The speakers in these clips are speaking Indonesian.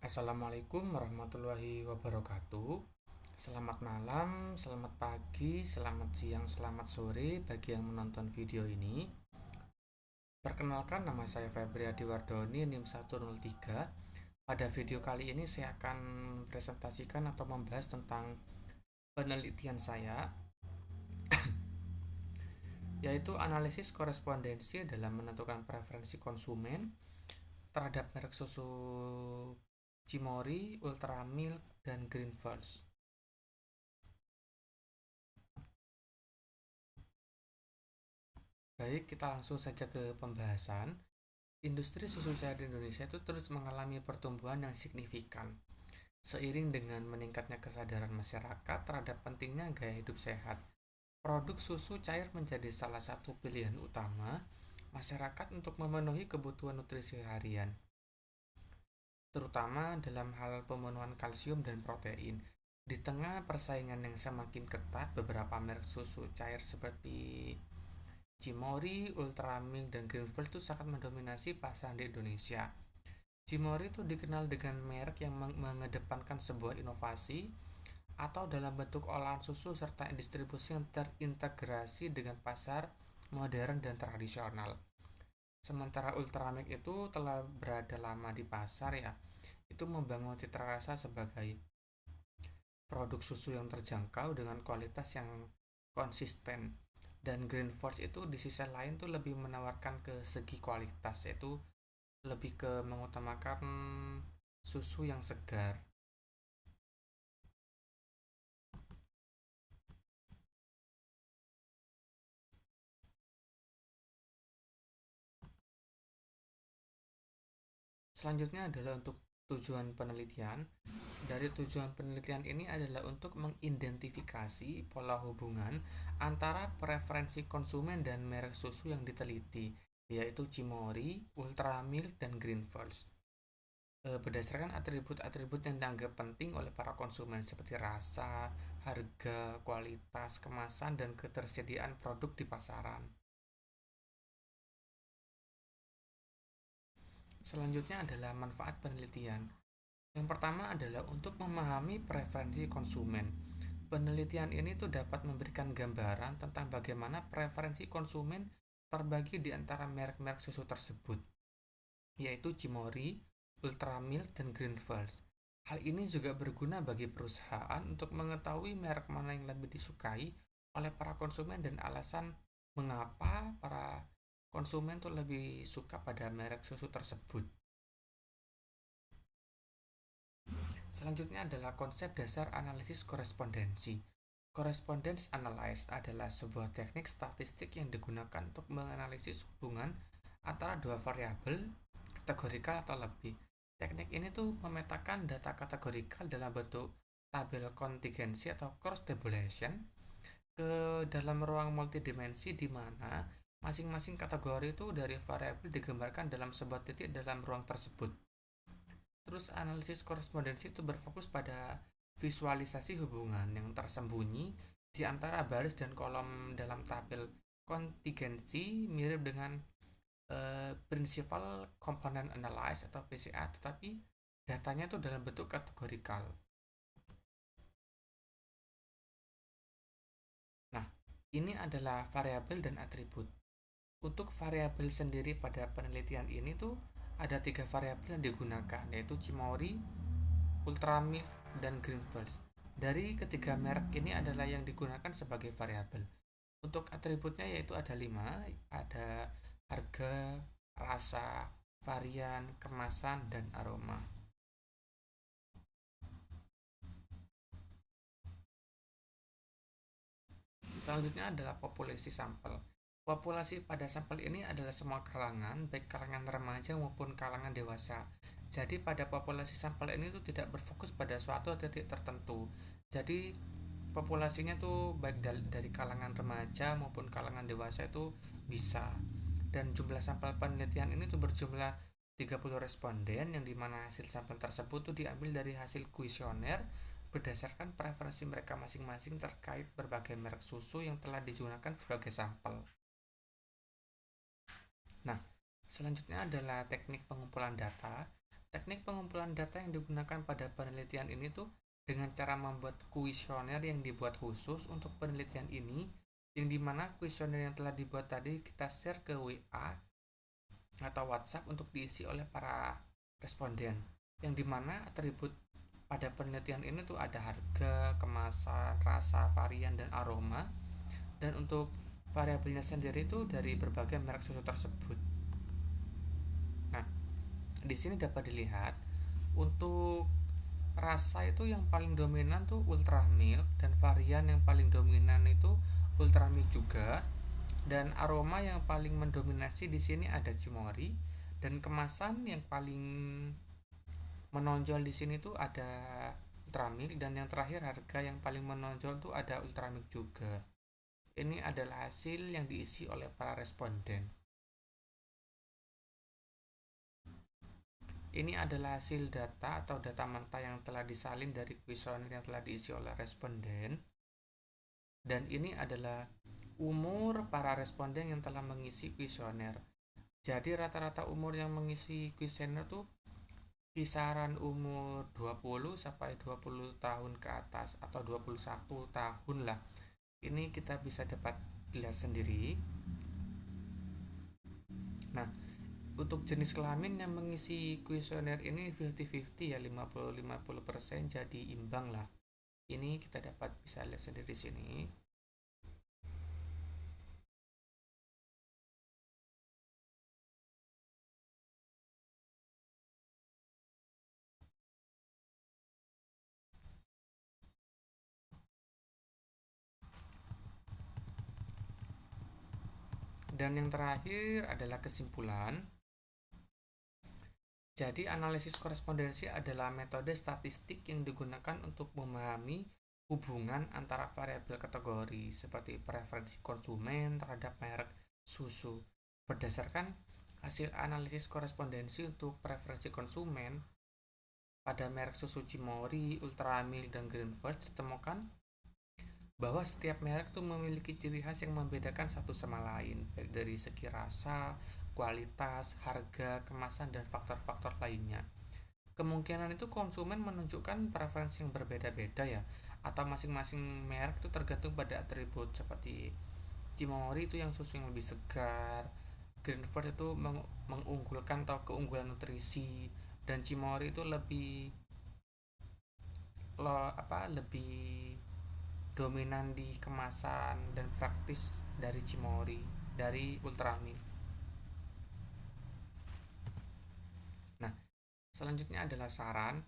Assalamualaikum warahmatullahi wabarakatuh. Selamat malam, selamat pagi, selamat siang, selamat sore bagi yang menonton video ini. Perkenalkan, nama saya Febri Adiwardoni, NIM 103. Pada video kali ini saya akan presentasikan atau membahas tentang penelitian saya, yaitu analisis korespondensi dalam menentukan preferensi konsumen terhadap merek susu Cimory, Ultramilk, dan Greenfields. Baik, kita langsung saja ke pembahasan. Industri susu cair di Indonesia itu terus mengalami pertumbuhan yang signifikan. Seiring dengan meningkatnya kesadaran masyarakat terhadap pentingnya gaya hidup sehat, produk susu cair menjadi salah satu pilihan utama masyarakat untuk memenuhi kebutuhan nutrisi harian, terutama dalam hal pemenuhan kalsium dan protein. Di tengah persaingan yang semakin ketat, beberapa merek susu cair seperti Cimory, Ultramilk, dan Greenfield itu sangat mendominasi pasar di Indonesia. Cimory itu dikenal dengan merek yang mengedepankan sebuah inovasi atau dalam bentuk olahan susu serta distribusi yang terintegrasi dengan pasar modern dan tradisional. Sementara Ultramilk itu telah berada lama di pasar ya, itu membangun citra rasa sebagai produk susu yang terjangkau dengan kualitas yang konsisten. Dan Green Force itu di sisi lain tuh lebih menawarkan ke segi kualitas, yaitu lebih ke mengutamakan susu yang segar. Selanjutnya adalah untuk tujuan penelitian. Dari tujuan penelitian ini adalah untuk mengidentifikasi pola hubungan antara preferensi konsumen dan merek susu yang diteliti, yaitu Cimory, Ultramilk, dan Greenfields. Berdasarkan atribut-atribut yang dianggap penting oleh para konsumen seperti rasa, harga, kualitas, kemasan, dan ketersediaan produk di pasaran. Selanjutnya adalah manfaat penelitian. Yang pertama adalah untuk memahami preferensi konsumen. Penelitian ini tuh dapat memberikan gambaran tentang bagaimana preferensi konsumen terbagi di antara merek-merek susu tersebut, yaitu Cimory, Ultramilk, dan Greenfields. Hal ini juga berguna bagi perusahaan untuk mengetahui merek mana yang lebih disukai oleh para konsumen dan alasan mengapa para konsumen tuh lebih suka pada merek susu tersebut. Selanjutnya adalah konsep dasar analisis korespondensi. Correspondence analysis adalah sebuah teknik statistik yang digunakan untuk menganalisis hubungan antara dua variabel kategorikal atau lebih. Teknik ini tuh memetakan data kategorikal dalam bentuk tabel kontingensi atau cross tabulation ke dalam ruang multidimensi di mana masing-masing kategori itu dari variabel digambarkan dalam sebuah titik dalam ruang tersebut. Terus analisis korespondensi itu berfokus pada visualisasi hubungan yang tersembunyi di antara baris dan kolom dalam tabel kontingensi, mirip dengan Principal Component Analysis atau PCA, tetapi datanya itu dalam bentuk kategorikal. Nah, ini adalah variabel dan atribut. Untuk variabel sendiri pada penelitian ini tuh ada tiga variabel yang digunakan, yaitu Cimory, Ultramilk, dan Greenfields. Dari ketiga merek ini adalah yang digunakan sebagai variabel. Untuk atributnya yaitu ada 5, ada harga, rasa, varian, kemasan, dan aroma. Selanjutnya adalah populasi sampel. Populasi pada sampel ini adalah semua kalangan, baik kalangan remaja maupun kalangan dewasa. Jadi pada populasi sampel ini tuh tidak berfokus pada suatu titik tertentu. Jadi populasinya tuh baik dari kalangan remaja maupun kalangan dewasa itu bisa. Dan jumlah sampel penelitian ini tuh berjumlah 30 responden yang dimana hasil sampel tersebut tuh diambil dari hasil kuesioner berdasarkan preferensi mereka masing-masing terkait berbagai merek susu yang telah digunakan sebagai sampel. Nah, selanjutnya adalah teknik pengumpulan data. Teknik pengumpulan data yang digunakan pada penelitian ini tuh dengan cara membuat kuesioner yang dibuat khusus untuk penelitian ini, yang dimana kuesioner yang telah dibuat tadi kita share ke WA atau WhatsApp untuk diisi oleh para responden, yang dimana atribut pada penelitian ini tuh ada harga, kemasan, rasa, varian, dan aroma. Dan untuk variabelnya sendiri itu dari berbagai merek susu tersebut. Nah, di sini dapat dilihat untuk rasa itu yang paling dominan tuh ultra milk, dan varian yang paling dominan itu ultra milk juga. Dan aroma yang paling mendominasi di sini ada cimori, dan kemasan yang paling menonjol di sini tuh ada ultramilk, dan yang terakhir harga yang paling menonjol tuh ada ultramilk juga. Ini adalah hasil yang diisi oleh para responden. Ini adalah hasil data atau data mentah yang telah disalin dari kuesioner yang telah diisi oleh responden. Dan ini adalah umur para responden yang telah mengisi kuesioner. Jadi rata-rata umur yang mengisi kuesioner tuh kisaran umur 20 sampai 20 tahun ke atas atau 21 tahun lah. Ini kita bisa dapat lihat sendiri. Nah, untuk jenis kelamin yang mengisi kuesioner ini 50-50 ya, 50-50%, jadi imbang lah. Ini kita dapat bisa lihat sendiri di sini. Dan yang terakhir adalah kesimpulan. Jadi analisis korespondensi adalah metode statistik yang digunakan untuk memahami hubungan antara variabel kategori seperti preferensi konsumen terhadap merek susu. Berdasarkan hasil analisis korespondensi untuk preferensi konsumen pada merek susu Cimori, Ultramilk, dan Greenford, ditemukan bahwa setiap merek itu memiliki ciri khas yang membedakan satu sama lain, baik dari segi rasa, kualitas, harga, kemasan, dan faktor-faktor lainnya. Kemungkinan itu konsumen menunjukkan preferensi yang berbeda-beda ya, atau masing-masing merek itu tergantung pada atribut seperti Cimori itu yang susu yang lebih segar, Greenford itu mengunggulkan atau keunggulan nutrisi, dan Cimori itu lebih dominan di kemasan dan praktis dari Cimori, dari Ultramilk. Nah, selanjutnya adalah saran.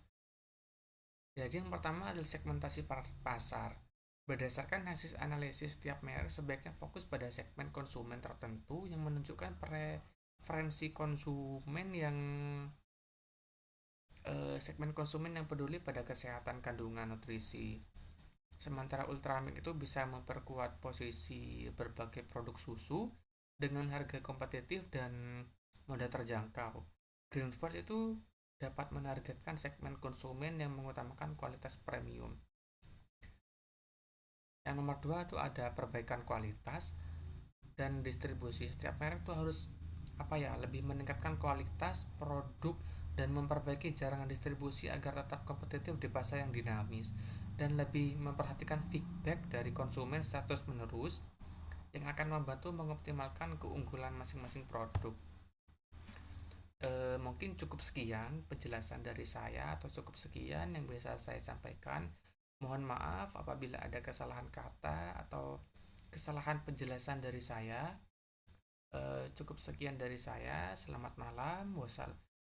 Jadi yang pertama adalah segmentasi pasar. Berdasarkan hasil analisis setiap merek sebaiknya fokus pada segmen konsumen tertentu yang menunjukkan preferensi konsumen yang segmen konsumen yang peduli pada kesehatan kandungan nutrisi. Sementara Ultramilk itu bisa memperkuat posisi berbagai produk susu dengan harga kompetitif dan mudah terjangkau. Greenford itu dapat menargetkan segmen konsumen yang mengutamakan kualitas premium. Yang nomor dua itu ada perbaikan kualitas dan distribusi. Setiap merek itu harus lebih meningkatkan kualitas produk dan memperbaiki jaringan distribusi agar tetap kompetitif di pasar yang dinamis, dan lebih memperhatikan feedback dari konsumen status menerus yang akan membantu mengoptimalkan keunggulan masing-masing produk. Mungkin cukup sekian penjelasan dari saya, atau cukup sekian yang bisa saya sampaikan. Mohon maaf apabila ada kesalahan kata atau kesalahan penjelasan dari saya. Cukup sekian dari saya. Selamat malam.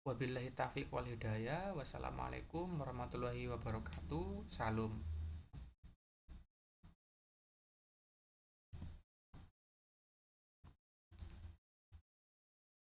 Wabillahi taufiq wal hidayah. Wassalamualaikum warahmatullahi wabarakatuh. Salam.